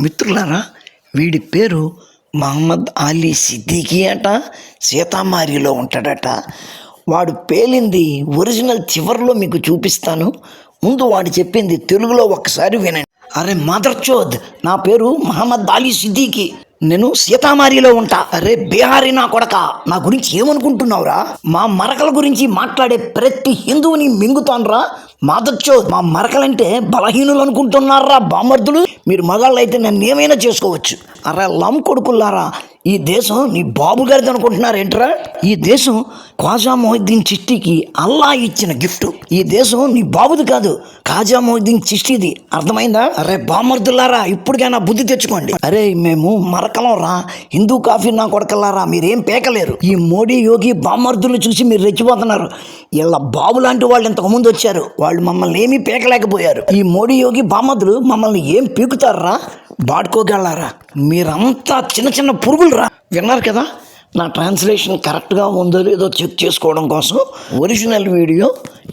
మిత్రులారా, వీడి పేరు మహమ్మద్ అలీ సిద్దికీ అట. సీతామారిలో ఉంటాడట. వాడు పేలింది ఒరిజినల్ చివరిలో మీకు చూపిస్తాను. ముందు వాడు చెప్పింది తెలుగులో ఒక్కసారి వినండి. అరే మదర్ చోద్, నా పేరు మహమ్మద్ అలీ సిద్దికీ, నేను సీతామారిలో ఉంటా. అరే బీహారీ నా కొడక, నా గురించి ఏమనుకుంటున్నావురా? మా మరకల గురించి మాట్లాడే ప్రతి హిందువుని మింగుతాన్రా మాదచ్చో. మా మరకలంటే బలహీనులు అనుకుంటున్నారా బామర్దులు? మీరు మగాళ్ళు అయితే నన్ను ఏమైనా చేసుకోవచ్చు. అరే లమ్ కొడుకుల్లారా, ఈ దేశం నీ బాబు గారిది అనుకుంటున్నారేంట్రా? ఈ దేశం ఖ్వాజా మొహిద్దీన్ చిష్టికి అల్లా ఇచ్చిన గిఫ్ట్. ఈ దేశం నీ బాబుది కాదు, ఖాజా మొహిద్దీన్ చిష్టిది. అర్థమైందా? అరే బామర్దులారా, ఇప్పటికైనా బుద్ధి తెచ్చుకోండి. అరే మేము మరకలం రా, హిందూ కాఫీ నా కొడకల్లారా, మీరేం పేకలేరు. ఈ మోడీ యోగి బామర్దులు చూసి మీరు రెచ్చిపోతున్నారు. వీళ్ళ బాబు లాంటి వాళ్ళు ఇంతకుముందు వచ్చారు, వాళ్ళు మమ్మల్ని ఏమీ పీకలేకపోయారు. ఈ మోడీ యోగి బామర్దులు మమ్మల్ని ఏం పీకుతారా బాడుకోగలరా? మీరంతా చిన్న చిన్న పురుగులు రా. విన్నారు కదా, నా ట్రాన్స్లేషన్ కరెక్ట్గా ఉందో లేదో చెక్ చేసుకోవడం కోసం ఒరిజినల్ వీడియో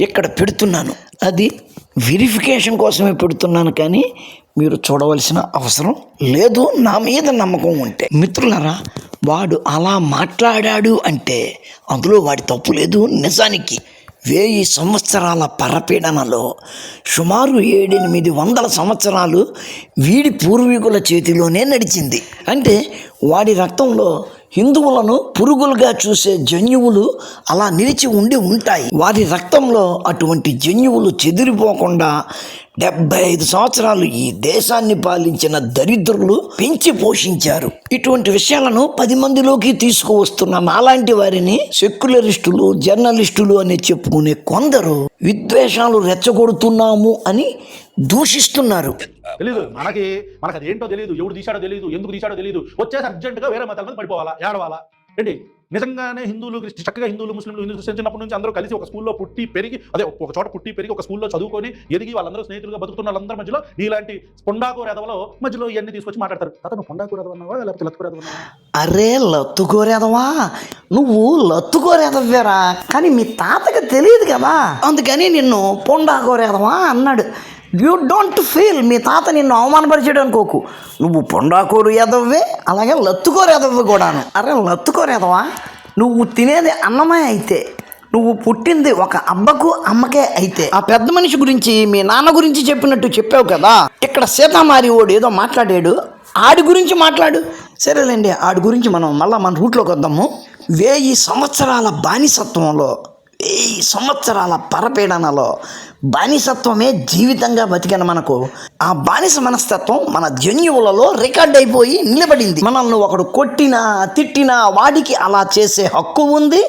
ఇక్కడ పెడుతున్నాను. అది వెరిఫికేషన్ కోసమే పెడుతున్నాను, కానీ మీరు చూడవలసిన అవసరం లేదు నా మీద నమ్మకం ఉంటే. మిత్రులారా, వాడు అలా మాట్లాడాడు అంటే అందులో వాడి తప్పు లేదు. నిజానికి 1000 సంవత్సరాల పరపీడనలో సుమారు 700-800 సంవత్సరాలు వీడి పూర్వీకుల చేతిలోనే నడిచింది. అంటే వాడి రక్తంలో హిందువులను పురుగులుగా చూసే జన్యువులు అలా నిలిచి ఉండి ఉంటాయి. వారి రక్తంలో అటువంటి జన్యువులు చెదిరిపోకుండా 75 సంవత్సరాలు ఈ దేశాన్ని పాలించిన దరిద్రులు పెంచి పోషించారు. ఇటువంటి విషయాలను 10 మందిలోకి తీసుకువస్తున్న నాలాంటి వారిని సెక్యులరిస్టులు, జర్నలిస్టులు అని చెప్పుకునే కొందరు విద్వేషాలు రెచ్చగొడుతున్నాము అని దూషిస్తున్నారు. తెలీదు మనకి అదేంటో తెలియదు, ఎవడు తీశాడో తెలియదు, ఎందుకు తీశాడో తెలియదు. వచ్చేసి అర్జెంటుగా వేరే మతాల మీద పడిపోవాలా, ఏడవాలా ఏంటి? నిజంగానే హిందువులు చక్కగా హిందువులు ముస్లింలు హిందూ క్రిస్టియన్ చిన్నప్పటి నుంచి అందరూ కలిసి ఒక స్కూల్లో పుట్టి పెరిగి, అదే ఒక చోట పుట్టి పెరిగి ఒక స్కూల్లో చదువుకొని ఎదిగి వాళ్ళందరూ స్నేహితులుగా బతుకుతున్న వాళ్ళందరి మధ్యలో ఇలాంటి పొండాకూర ఎదవలో మధ్యలో ఇవన్నీ తీసుకొచ్చి మాట్లాడతారు. అతను పొండాకూర ఎదవన్నావా లేకపోతే లత్తుకూర ఎదవన్నావా? అరే లత్తుకోరేదవా, నువ్వు లత్తుకోరేదవ్వేరా, కానీ మీ తాతకి తెలియదు కదా, అందుకని నిన్ను పొండాకోరేదవా అన్నాడు. యూ డోంట్ ఫీల్, మీ తాత నిన్ను అవమానపరిచాడు అనుకోకు. నువ్వు పొండాకూరు ఎదవ్వే, అలాగే లత్తుకోరు ఎదవ్వే కూడాను. అరే లత్తుకోరు ఎదవా, నువ్వు తినేది అన్నమే అయితే, నువ్వు పుట్టింది ఒక అబ్బకు అమ్మకే అయితే, ఆ పెద్ద మనిషి గురించి మీ నాన్న గురించి చెప్పినట్టు చెప్పావు కదా. ఇక్కడ సీతామారి ఓడు ఏదో మాట్లాడాడు, ఆడి గురించి మాట్లాడు. సరేలేండి, ఆడి గురించి మనం మళ్ళీ మన రూట్లోకి వద్దాము. 1000 సంవత్సరాల బానిసత్వంలో, 1000 సంవత్సరాల పరపీడనలో బానిసత్వమే జీవితంగా బతికిన మనకు ఆ బానిస మనస్తత్వం మన జన్యువులలో రికార్డ్ అయిపోయి నిలబడింది. మనల్ని ఒకడు కొట్టినా తిట్టినా వాడికి అలా చేసే హక్కు ఉంది,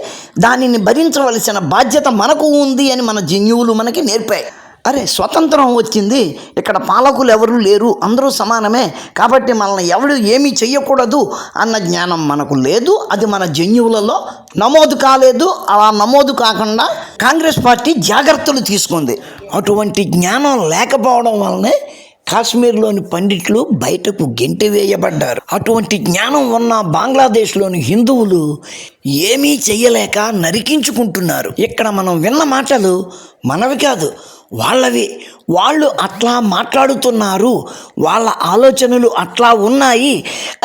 దానిని భరించవలసిన బాధ్యత మనకు ఉంది అని మన జన్యువులు మనకి నేర్పాయి. అరే స్వతంత్రం వచ్చింది, ఇక్కడ పాలకులు ఎవరు లేరు, అందరూ సమానమే, కాబట్టి మనల్ని ఎవరు ఏమీ చెయ్యకూడదు అన్న జ్ఞానం మనకు లేదు. అది మన జన్యువులలో నమోదు కాలేదు. అలా నమోదు కాకుండా కాంగ్రెస్ పార్టీ జాగ్రత్తలు తీసుకుంది. అటువంటి జ్ఞానం లేకపోవడం వల్లనే కాశ్మీర్లోని పండిట్లు బయటకు గెంటి వేయబడ్డారు. అటువంటి జ్ఞానం ఉన్న బంగ్లాదేశ్లోని హిందువులు ఏమీ చెయ్యలేక నరికించుకుంటున్నారు. ఇక్కడ మనం విన్న మాటలు మనవి కాదు, వాళ్ళవి. వాళ్ళు అట్లా మాట్లాడుతున్నారు, వాళ్ళ ఆలోచనలు అట్లా ఉన్నాయి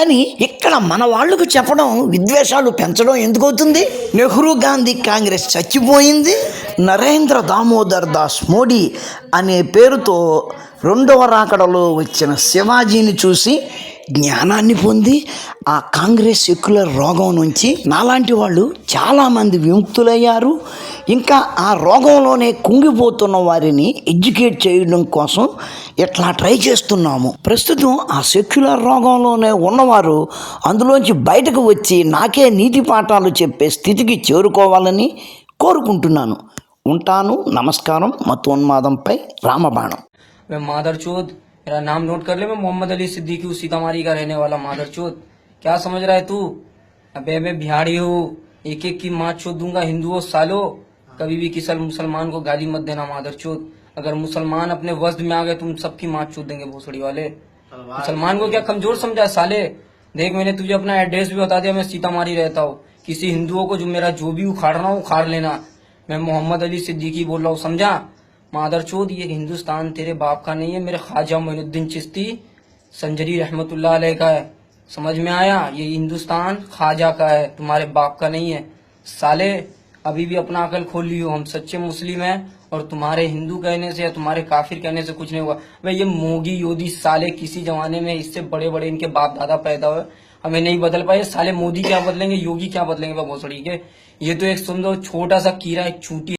అని ఇక్కడ మన వాళ్ళకు చెప్పడం, విద్వేషాలు పెంచడం ఎందుకవుతుంది? నెహ్రూ గాంధీ కాంగ్రెస్ చచ్చిపోయింది. నరేంద్ర దామోదర్ దాస్ మోడీ అనే పేరుతో 2వ రాకడలో వచ్చిన శివాజీని చూసి జ్ఞానాన్ని పొంది ఆ కాంగ్రెస్ సెక్యులర్ రోగం నుంచి నాలాంటి వాళ్ళు చాలామంది విముక్తులయ్యారు. ఇంకా ఆ రోగంలోనే కుంగిపోతున్న వారిని ఎడ్యుకేట్ చేయడం కోసం ఇట్లా ట్రై చేస్తున్నాము. ప్రస్తుతం ఆ సెక్యులర్ రోగంలోనే ఉన్నవారు అందులోంచి బయటకు వచ్చి నాకే నీతి పాఠాలు చెప్పే స్థితికి చేరుకోవాలని కోరుకుంటున్నాను. ఉంటాను. నమస్కారం. మతోన్మాదంపై రామబాణం. मादरचोद, मेरा नाम नोट कर ले, मैं मोहम्मद अली सिद्दीकी सीतामारी का रहने वाला मादरचोद। क्या समझ रहा है तू? अबे मैं बिहारी हूँ, एक एक की माँ चोद दूंगा। हिंदुओं सालो, कभी भी किसी मुसलमान को गाली मत देना मादरचोद। अगर मुसलमान अपने वस्द में आ गए तुम सबकी माँ चोद देंगे भोसड़ी वाले। मुसलमान को क्या कमजोर समझा साले? देख मैंने तुझे अपना एड्रेस भी बता दिया, मैं सीतामारी रहता हूँ। किसी हिंदुओं को जो मेरा जो भी उखाड़ना हो उखाड़ लेना। मैं मोहम्मद अली सिद्दीकी बोल रहा हूँ, समझा? मादरचोद, ये हिंदुस्तान तेरे बाप का नहीं है, मेरे ख्वाजा मोइनुद्दीन चिश्ती संजरी रहमतुल्लाह अलैह का है। समझ में आया? ये हिंदुस्तान ख्वाजा का है, तुम्हारे बाप का नहीं है। साले अभी भी अपना अकल खोल लियो, हम सच्चे मुस्लिम हैं और तुम्हारे हिंदू कहने से या तुम्हारे काफिर कहने से कुछ नहीं हुआ। भाई ये मोगी योदी साले किसी जमाने में इससे बड़े बड़े इनके बाप दादा पैदा हुए, हमें नहीं बदल पाए। साले मोदी क्या बदलेंगे, योगी क्या बदलेंगे भोसड़ी के। ये तो एक सुन लो छोटा सा कीड़ा, एक चूंटी